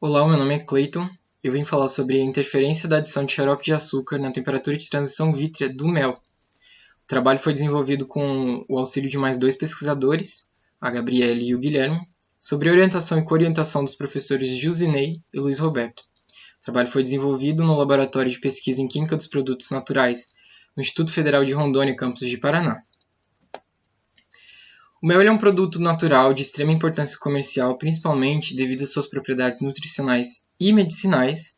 Olá, meu nome é Clayton. Eu vim falar sobre a interferência da adição de xarope de açúcar na temperatura de transição vítrea do mel. O trabalho foi desenvolvido com o auxílio de mais dois pesquisadores, a Gabriele e o Guilherme, sobre orientação e coorientação dos professores Jusinei e Luiz Roberto. O trabalho foi desenvolvido no Laboratório de Pesquisa em Química dos Produtos Naturais, no Instituto Federal de Rondônia, campus de Paraná. O mel é um produto natural de extrema importância comercial, principalmente devido às suas propriedades nutricionais e medicinais.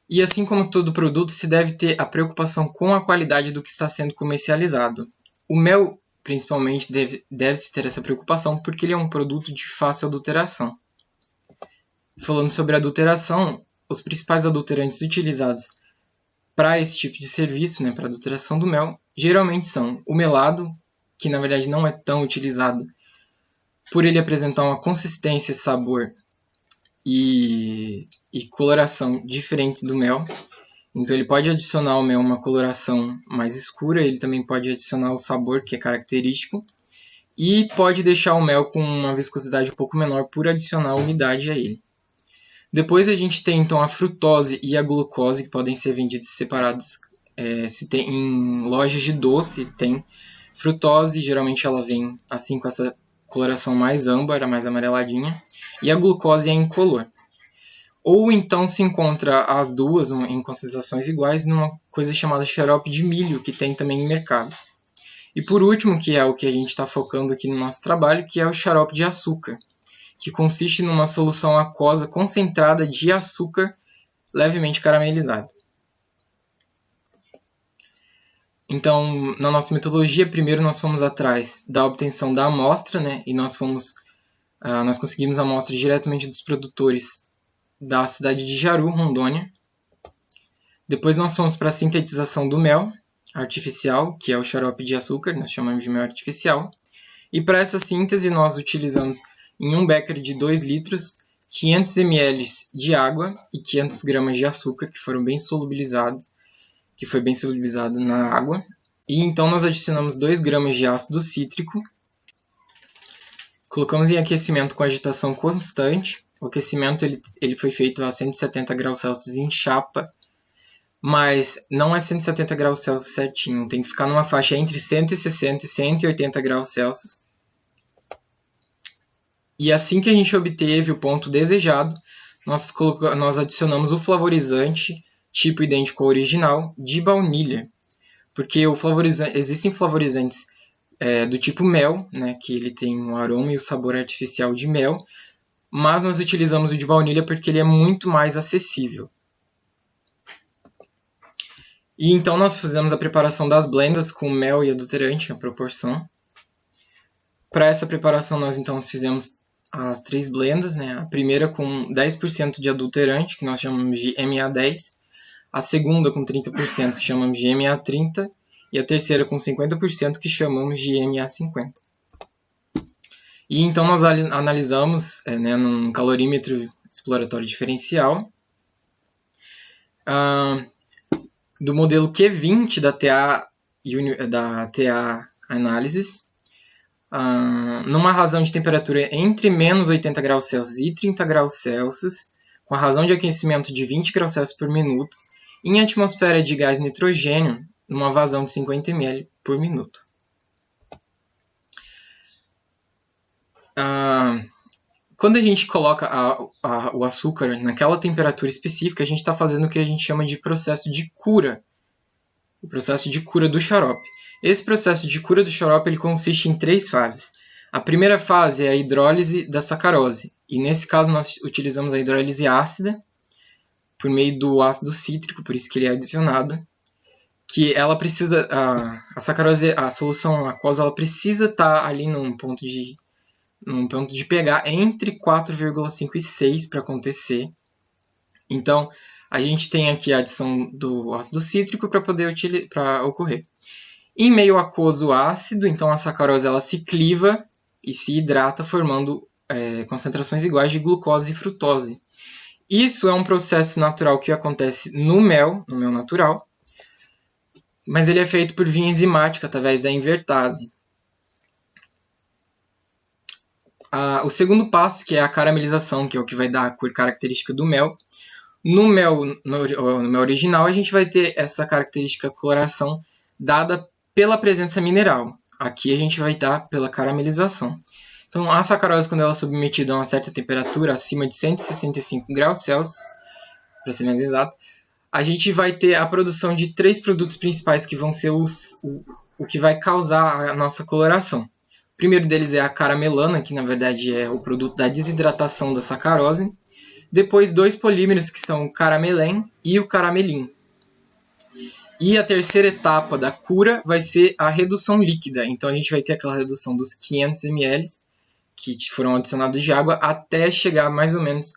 E assim como todo produto, se deve ter a preocupação com a qualidade do que está sendo comercializado. O mel, principalmente, deve-se ter essa preocupação porque ele é um produto de fácil adulteração. Falando sobre adulteração, os principais adulterantes utilizados para esse tipo de serviço, para adulteração do mel, geralmente são o melado, que na verdade não é tão utilizado por ele apresentar uma consistência, sabor e coloração diferente do mel. Então ele pode adicionar ao mel uma coloração mais escura, ele também pode adicionar o sabor, que é característico, e pode deixar o mel com uma viscosidade um pouco menor por adicionar umidade a ele. Depois a gente tem então a frutose e a glucose, que podem ser vendidas separadas. Se tem em lojas de doce, tem frutose, geralmente ela vem assim com essa coloração mais âmbar, mais amareladinha, e a glucose é incolor. Ou então se encontra as duas em concentrações iguais numa coisa chamada xarope de milho, que tem também em mercados. E por último, que é o que a gente está focando aqui no nosso trabalho, que é o xarope de açúcar, que consiste numa solução aquosa concentrada de açúcar levemente caramelizado. Então, na nossa metodologia, primeiro nós fomos atrás da obtenção da amostra, e nós conseguimos a amostra diretamente dos produtores da cidade de Jaru, Rondônia. Depois nós fomos para a sintetização do mel artificial, que é o xarope de açúcar, nós chamamos de mel artificial. E para essa síntese nós utilizamos em um becker de 2 litros, 500 ml de água e 500 gramas de açúcar, que foi bem solubilizado na água. E então nós adicionamos 2 gramas de ácido cítrico. Colocamos em aquecimento com agitação constante. O aquecimento ele foi feito a 170 graus Celsius em chapa, mas não é 170 graus Celsius certinho. Tem que ficar numa faixa entre 160 e 180 graus Celsius. E assim que a gente obteve o ponto desejado, nós adicionamos o flavorizante, tipo idêntico ao original, de baunilha. Porque existem flavorizantes do tipo mel, que ele tem o aroma e o sabor artificial de mel, mas nós utilizamos o de baunilha porque ele é muito mais acessível. E então nós fizemos a preparação das blendas com mel e adulterante, a proporção. Para essa preparação nós então fizemos as 3 blendas, a primeira com 10% de adulterante, que nós chamamos de MA10, a segunda com 30%, que chamamos de MA30, e a terceira com 50%, que chamamos de MA50. E então nós analisamos num calorímetro exploratório diferencial do modelo Q20 da TA Analysis, numa razão de temperatura entre menos 80 graus Celsius e 30 graus Celsius, com a razão de aquecimento de 20 graus Celsius por minuto, em atmosfera de gás nitrogênio, numa vazão de 50 ml por minuto. Quando a gente coloca o açúcar naquela temperatura específica, a gente está fazendo o que a gente chama de processo de cura. O processo de cura do xarope. Esse processo de cura do xarope ele consiste em 3 fases. A primeira fase é a hidrólise da sacarose. E nesse caso nós utilizamos a hidrólise ácida, por meio do ácido cítrico, por isso que ele é adicionado. Que ela precisa, a sacarose, a solução aquosa, ela precisa estar ali num ponto de pH entre 4,5 e 6 para acontecer. Então, a gente tem aqui a adição do ácido cítrico para ocorrer. Em meio aquoso ácido, então a sacarose ela se cliva e se hidrata, formando concentrações iguais de glucose e frutose. Isso é um processo natural que acontece no mel natural, mas ele é feito por via enzimática, através da invertase. O segundo passo, que é a caramelização, que é o que vai dar a cor característica do mel. No mel original, a gente vai ter essa característica coloração dada pela presença mineral. Aqui a gente vai dar pela caramelização. Então, a sacarose, quando ela é submetida a uma certa temperatura, acima de 165 graus Celsius, para ser mais exato, a gente vai ter a produção de 3 produtos principais que vão ser o que vai causar a nossa coloração. O primeiro deles é a caramelana, que na verdade é o produto da desidratação da sacarose. Depois, 2 polímeros, que são o caramelém e o caramelin. E a terceira etapa da cura vai ser a redução líquida. Então, a gente vai ter aquela redução dos 500 ml, que foram adicionados de água, até chegar mais ou menos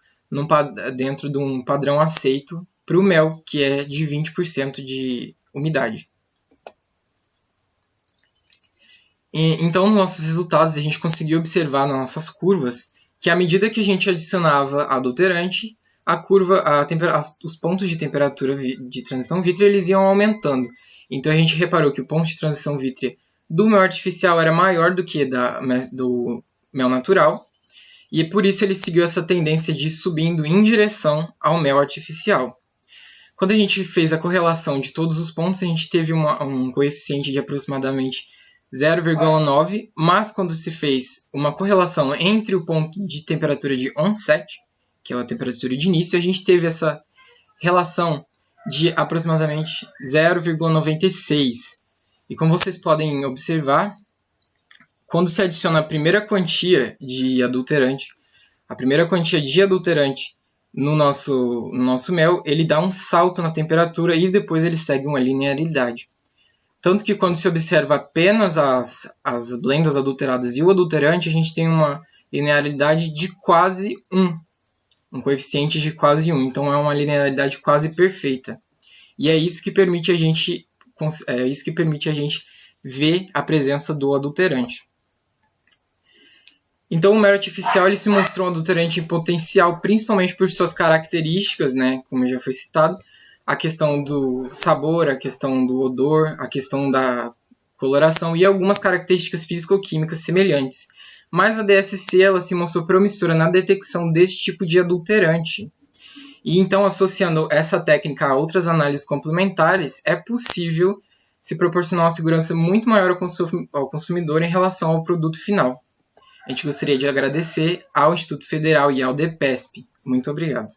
dentro de um padrão aceito para o mel, que é de 20% de umidade. Então, nos nossos resultados, a gente conseguiu observar nas nossas curvas que à medida que a gente adicionava adulterante, os pontos de temperatura de transição vítrea eles iam aumentando. Então, a gente reparou que o ponto de transição vítrea do mel artificial era maior do que do mel natural, e por isso ele seguiu essa tendência de ir subindo em direção ao mel artificial. Quando a gente fez a correlação de todos os pontos, a gente teve um coeficiente de aproximadamente 0,9, mas quando se fez uma correlação entre o ponto de temperatura de onset, que é a temperatura de início, a gente teve essa relação de aproximadamente 0,96. E como vocês podem observar, quando se adiciona a primeira quantia de adulterante no nosso mel, ele dá um salto na temperatura e depois ele segue uma linearidade. Tanto que quando se observa apenas as blendas adulteradas e o adulterante, a gente tem uma linearidade de quase 1. Um coeficiente de quase 1. Então é uma linearidade quase perfeita. E é isso que permite a gente ver a presença do adulterante. Então o mel artificial ele se mostrou um adulterante potencial, principalmente por suas características, né, como já foi citado, a questão do sabor, a questão do odor, a questão da coloração e algumas características físico-químicas semelhantes. Mas a DSC ela se mostrou promissora na detecção desse tipo de adulterante. E então, associando essa técnica a outras análises complementares, é possível se proporcionar uma segurança muito maior ao consumidor em relação ao produto final. A gente gostaria de agradecer ao Instituto Federal e ao DPESP. Muito obrigado.